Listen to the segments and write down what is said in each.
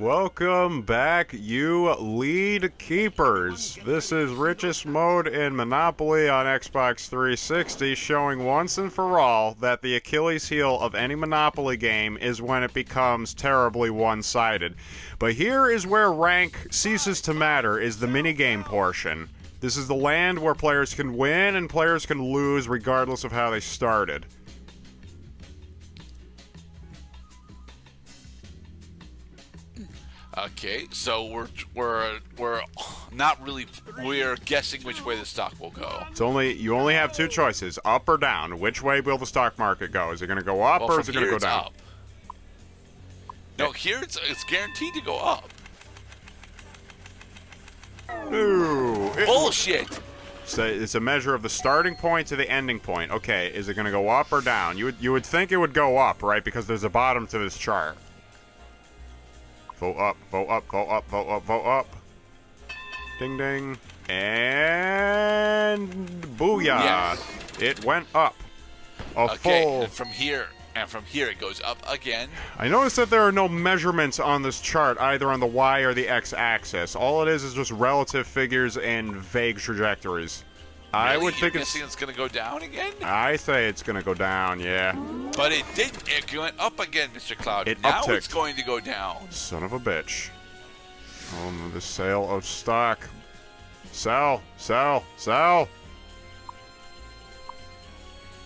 Welcome back, you lead keepers. This is Richest Mode in Monopoly on Xbox 360, showing once and for all that the Achilles heel of any Monopoly game is when it becomes terribly one-sided. But here is where rank ceases to matter, is the minigame portion. This is the land where players can win and players can lose regardless of how they started. Okay, so we're not really, we're guessing which way the stock will go. You only have two choices, up or down. Which way will the stock market go? Is it going to go up or is it going to go down? Up. No, here it's guaranteed to go up. Ooh, bullshit. So it's a measure of the starting point to the ending point. Okay, is it going to go up or down? You would think it would go up, right? Because there's a bottom to this chart. Vote up, vote up, vote up, vote up, vote up. Ding ding. And booyah. Yes. It went up. Okay, and from here it goes up again. I noticed that there are no measurements on this chart, either on the Y or the X axis. All it is just relative figures and vague trajectories. Really? I would think it's going to go down again? I say it's going to go down, yeah. But it did. It went up again, Mr. Cloud. Now it's going to go down. Son of a bitch. The sale of stock. Sell, sell, sell.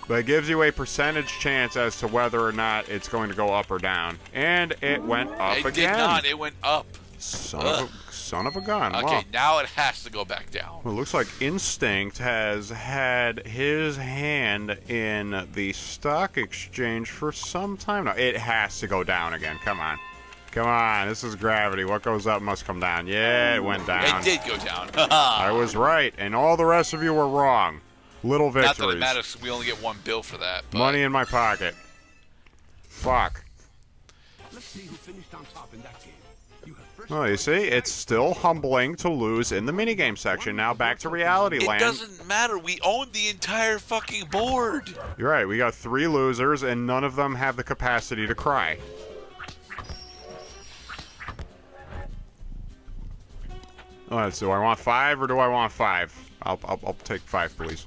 But it gives you a percentage chance as to whether or not it's going to go up or down. And it went up again. It did not. It went up. Son of a gun. Okay, now it has to go back down. Well, it looks like Instinct has had his hand in the stock exchange for some time now. It has to go down again. Come on. Come on. This is gravity. What goes up must come down. Yeah, it went down. It did go down. I was right, and all the rest of you were wrong. Little victories. Not that it matters. We only get one bill for that. But... Money in my pocket. Fuck. Let's see who finished on top in that game. Oh, you see, it's still humbling to lose in the minigame section. Now back to reality land. It doesn't matter. We own the entire fucking board. You're right. We got 3 losers, and none of them have the capacity to cry. All right, so do I want 5 or do I want 5? I'll take 5, please.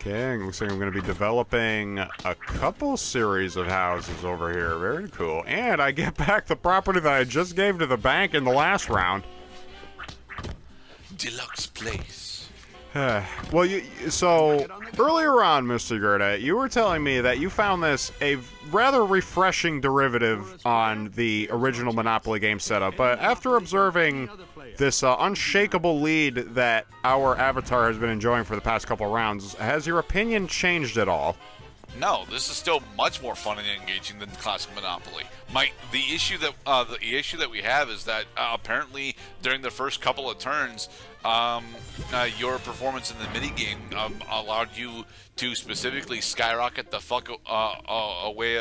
Okay, looks like I'm going to be developing a couple series of houses over here. Very cool. And I get back the property that I just gave to the bank in the last round. Deluxe place. Well, so earlier on, Mr. Gerda, you were telling me that you found this a rather refreshing derivative on the original Monopoly game setup, but after observing this unshakable lead that our avatar has been enjoying for the past couple rounds, has your opinion changed at all? No, this is still much more fun and engaging than classic Monopoly. The issue that we have is that apparently during the first couple of turns, your performance in the minigame allowed you to specifically skyrocket the fuck away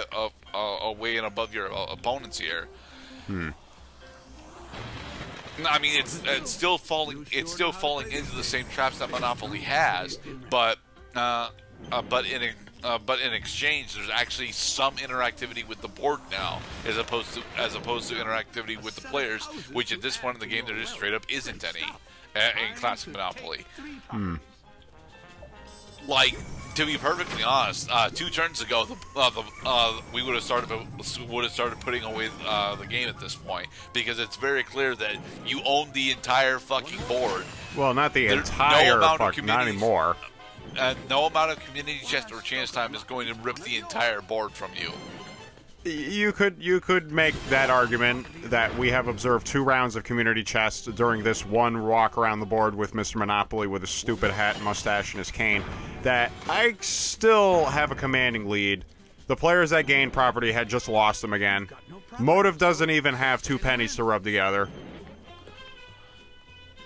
and above your opponents here. I mean, it's still falling into the same traps that Monopoly has, but in exchange, there's actually some interactivity with the board now, as opposed to interactivity with the players, which at this point in the game there just straight up isn't any in classic Monopoly. Like, to be perfectly honest, 2 turns ago, we would have started putting away the game at this point, because it's very clear that you own the entire fucking board. Well, not the entire fucking, not anymore. No amount of community chest or chance time is going to rip the entire board from you. You could make that argument that we have observed 2 rounds of community chest during this one walk around the board with Mr. Monopoly with his stupid hat and mustache and his cane, that I still have a commanding lead. The players that gained property had just lost them again. Motive doesn't even have 2 pennies to rub together.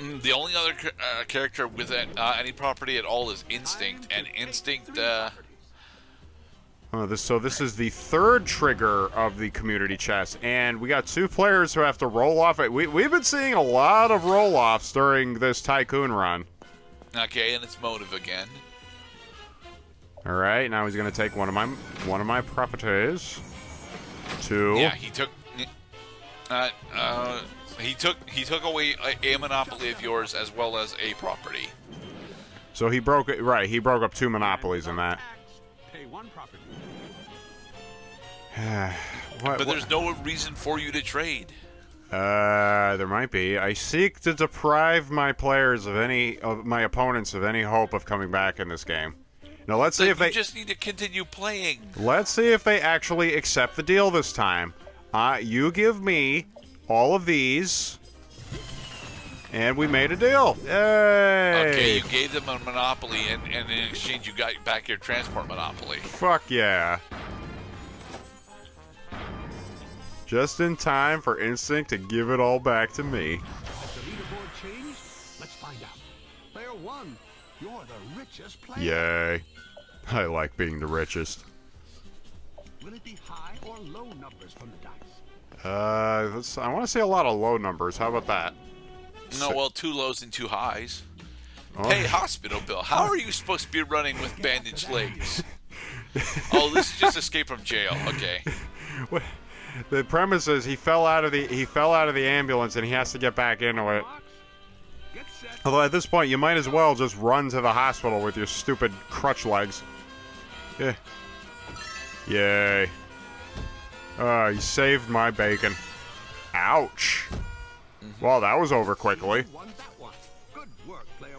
The only other character with any property at all is Instinct, and Instinct... So this is the 3rd trigger of the community chest, and we got 2 players who have to roll off it. We've been seeing a lot of roll-offs during this Tycoon run. Okay, and it's Motive again. All right, now he's going to take one of my properties. 2. Yeah, he took... He took away a monopoly of yours as well as a property. So he broke it. Right, he broke up 2 monopolies in that. Pay 1 property. But there's no reason for you to trade. There might be. I seek to deprive my players of my opponents of any hope of coming back in this game. Now let's see if they just need to continue playing. Let's see if they actually accept the deal this time. You give me all of these, and we made a deal. Yay! Okay, you gave them a monopoly, and in exchange you got back your transport monopoly. Fuck yeah. Just in time for Instinct to give it all back to me. Has the leaderboard changed? Let's find out. Player 1, you're the richest player. Yay. I like being the richest. Will it be high or low numbers from the dice? I want to say a lot of low numbers. How about that? No, well, 2 lows and 2 highs. Oh. Hey, hospital bill. How are you supposed to be running with bandaged legs? Oh, this is just escape from jail. Okay. The premise is he fell out of the ambulance and he has to get back into it. Get set. Although at this point you might as well just run to the hospital with your stupid crutch legs. Yeah. Yay. You saved my bacon. Ouch. Well, that was over quickly. You won that one. Good work, player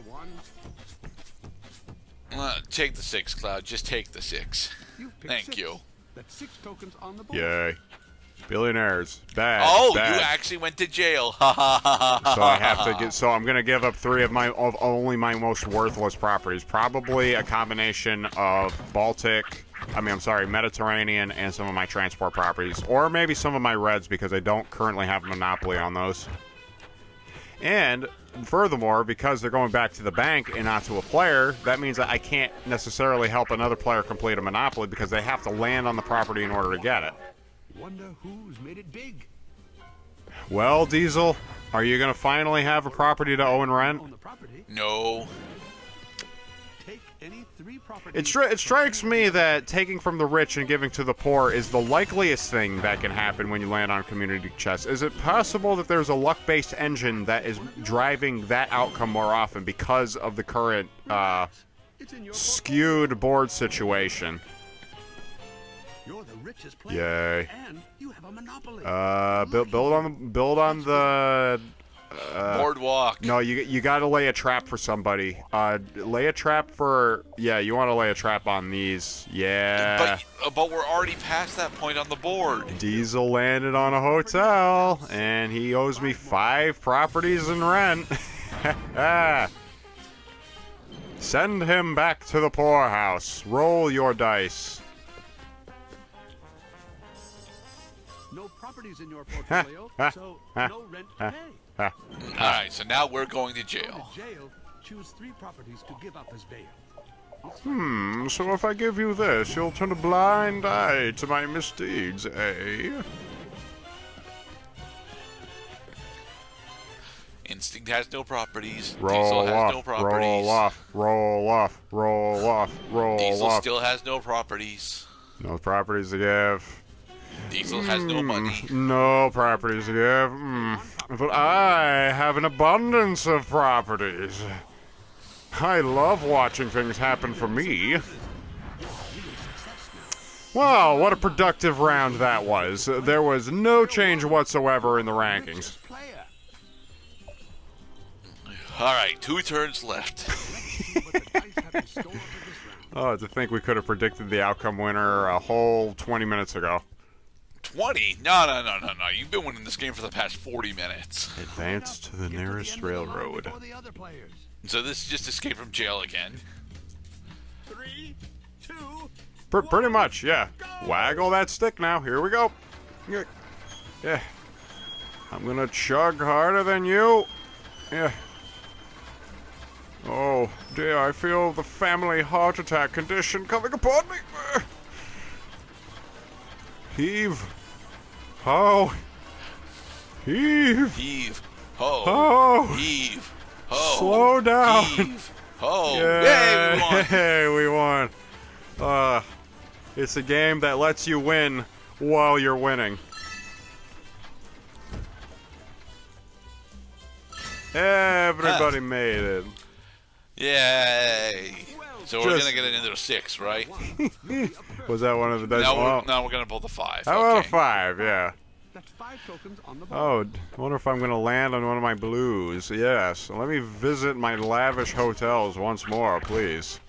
1. Take the 6, Cloud. Just take the 6. You picked Thank 6. you. That's 6 tokens on the board. Yay. Billionaires. Bad. Oh, bad. you actually went to jail. Ha ha ha ha. So I have to get. So I'm gonna give up 3 of only my most worthless properties. Probably a combination of Mediterranean, and some of my transport properties, or maybe some of my reds because I don't currently have a monopoly on those. And furthermore, because they're going back to the bank and not to a player, that means that I can't necessarily help another player complete a monopoly because they have to land on the property in order to get it. Wonder who's made it big. Well, Diesel, are you going to finally have a property to owe and rent? On the property, No. take any 3 properties. It strikes me that taking from the rich and giving to the poor is the likeliest thing that can happen when you land on community chess. Is it possible that there's a luck-based engine that is driving that outcome more often because of the current It's in your skewed board situation? You're the richest player. Yay. And you have a monopoly. Build on the Boardwalk. no, you got to lay a trap for somebody. Lay a trap for you want to lay a trap on these. Yeah. But we're already past that point on the board. Diesel landed on a hotel and he owes me 5 properties in rent. Send him back to the poorhouse. Roll your dice. No properties in your portfolio, so no rent to pay. All right, so now we're going to In jail. jail, choose 3 properties to give up as bail. So if I give you this, you'll turn a blind eye to my misdeeds, eh? Instinct has no properties. Roll Diesel has off, no properties. roll off, roll off, roll off, roll Diesel off. still has no properties. No properties to give. Diesel has no money. No properties to give. But I have an abundance of properties. I love watching things happen for me. Wow, what a productive round that was. There was no change whatsoever in the rankings. Richest player. All right, 2 turns left. See what the dice have in store for this round. Oh, to think we could have predicted the outcome winner a whole 20 minutes ago. 20? No. You've been winning this game for the past 40 minutes. Advance to the Get nearest to the end of the line railroad. before the other players. So this is just escape from jail again. 3, 2, Pretty much, yeah. Waggle that stick now. Here we go. Yeah. I'm gonna chug harder than you. Yeah. Oh, dear, I feel the family heart attack condition coming upon me. Heave. Oh. Heave. Heave. Ho. Oh. Heave. Ho. Slow down. Heave. Ho. Yeah. Yay, we won. We won. It's a game that lets you win while you're winning. Everybody made it. Yay! So we're Just- gonna get another 6, right? Was that one of the best? Now we're gonna pull the 5. How about a Okay. 5? Yeah. That's 5 tokens on the board. Oh, I wonder if I'm going to land on one of my blues. Yes. Let me visit my lavish hotels once more, please.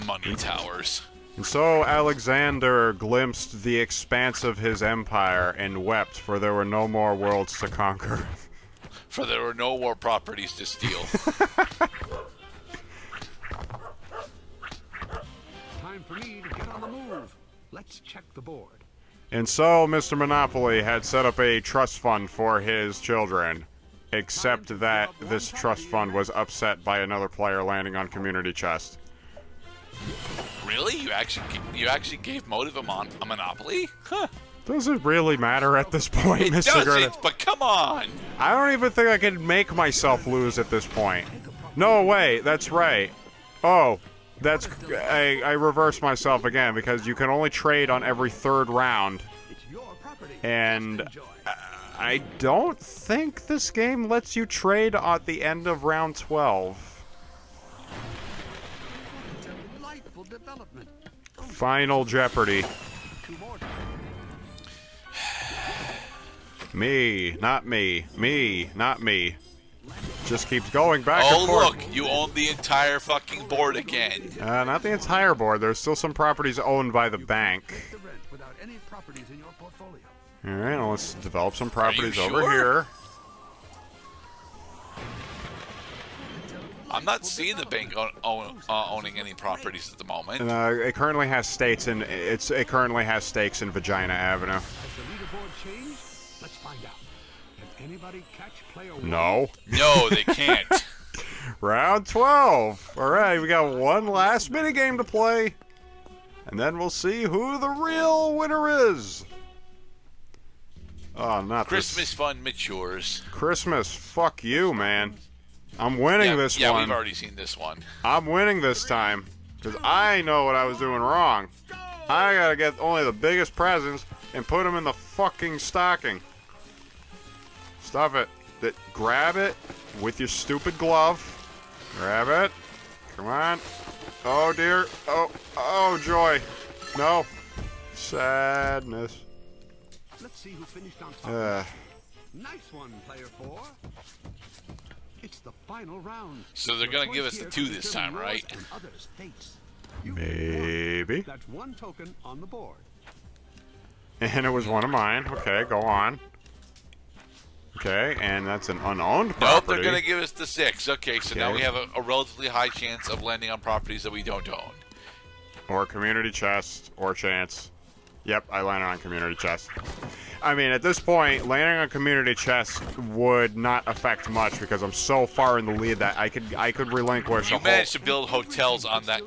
Money towers. And so Alexander glimpsed the expanse of his empire and wept, for there were no more worlds to conquer. For there were no more properties to steal. Time for me to get on the move. Let's check the board. And so Mr. Monopoly had set up a trust fund for his children, except that this trust fund was upset by another player landing on community chest. Really? You actually gave Motive a monopoly? Huh. Does it really matter at this point, It Mr. Gurda? doesn't, but come on! I don't even think I can make myself lose at this point. No, wait, that's right. Oh, that's... I reversed myself again, because you can only trade on every third round. It's your property. And Just enjoy. I don't think this game lets you trade at the end of round 12. It's a delightful development. Final Jeopardy. 2 more. Me, not me. Me, not me. Just keeps going back Oh, and forth. look! You own the entire fucking board again. Not the entire board. There's still some properties owned by the bank. Take the rent without any properties in your portfolio. Alright, well, let's develop some properties over sure? here. I'm not seeing the bank owning any properties at the moment. And, it currently has stakes in it currently has stakes in Vagina Avenue. Has the leaderboard changed? Let's find out. Can anybody catch player 1? No. No, they can't. Round 12. Alright, we got one last minigame to play. And then we'll see who the real winner is. Oh, not Christmas fun matures. Christmas. Fuck you, man. I'm winning this yeah, one. we've already seen this one. I'm winning this time. Because I know what I was doing wrong. I gotta get only the biggest presents and put them in the fucking stocking. Stuff it. Grab it with your stupid glove. Grab it. Come on. Oh dear. Oh joy. No. Sadness. Let's see who finished on top. Nice one, player 4. It's the final round. So they're Your gonna give choice us the here 2 can this determine time, right? yours and others' fates. You get one. Maybe. That's 1 token on the board. And it was one of mine. Okay, go on. Okay, and that's an unowned Nope, property. they're gonna give us the 6. Okay, so now Okay. we have a relatively high chance of landing on properties that we don't own. Or community chest, or chance. Yep, I landed on community chest. I mean, at this point, landing on community chest would not affect much because I'm so far in the lead that I could relinquish You a whole. managed to build hotels on that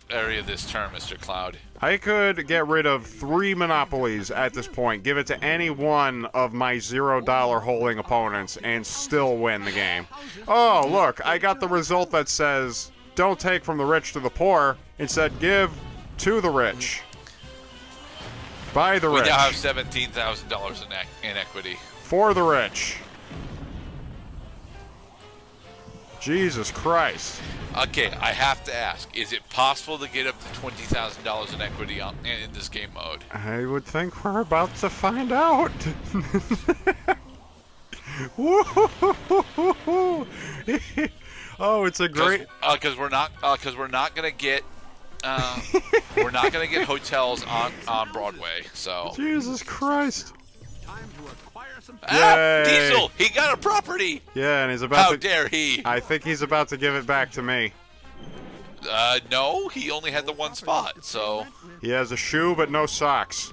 area this term, Mr. Cloud. I could get rid of 3 monopolies at this point, give it to any one of my $0 holding opponents, and still win the game. Oh, look, I got the result that says, don't take from the rich to the poor, instead give to the rich. By the We rich. now have $17,000 in equity. For the rich. Jesus Christ. Okay, I have to ask: is it possible to get up to $20,000 in equity in this game mode? I would think we're about to find out. Woo-hoo-hoo-hoo-hoo. Oh, it's a great. Because we're not gonna get we're not gonna get hotels on Broadway. So Jesus Christ. Time to acquire some. Yay. Diesel, he got a property. Yeah, and he's about How to. dare he? I think he's about to give it back to me. No, he only had the one spot. So He has a shoe but no socks.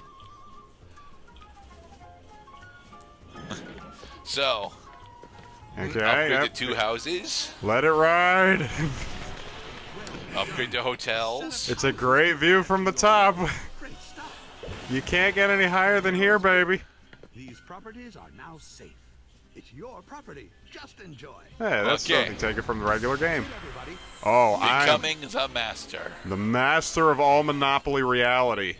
so Okay. upgrade Yep. to 2 houses. Let it ride. Upgrade to hotels. It's a great view from the top. Great stuff. You can't get any higher than here, baby. These properties are now safe. It's your property. Just enjoy. Hey, that's Okay. something taken from the regular game. Everybody, Oh, I'm Becoming the master. the master of all Monopoly reality.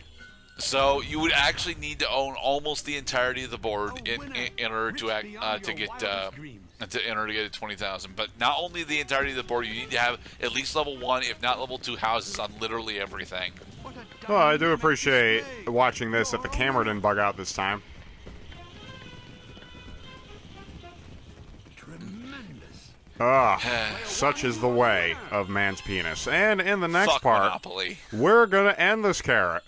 So you would actually need to own almost the entirety of the board in order to get to 20,000. But not only the entirety of the board, you need to have at least level 1, if not level 2 houses on literally everything. Well, I do appreciate watching this if the camera didn't bug out this time. Such is the way of man's penis. And in the next Fuck part, Monopoly. we're gonna end this carrot.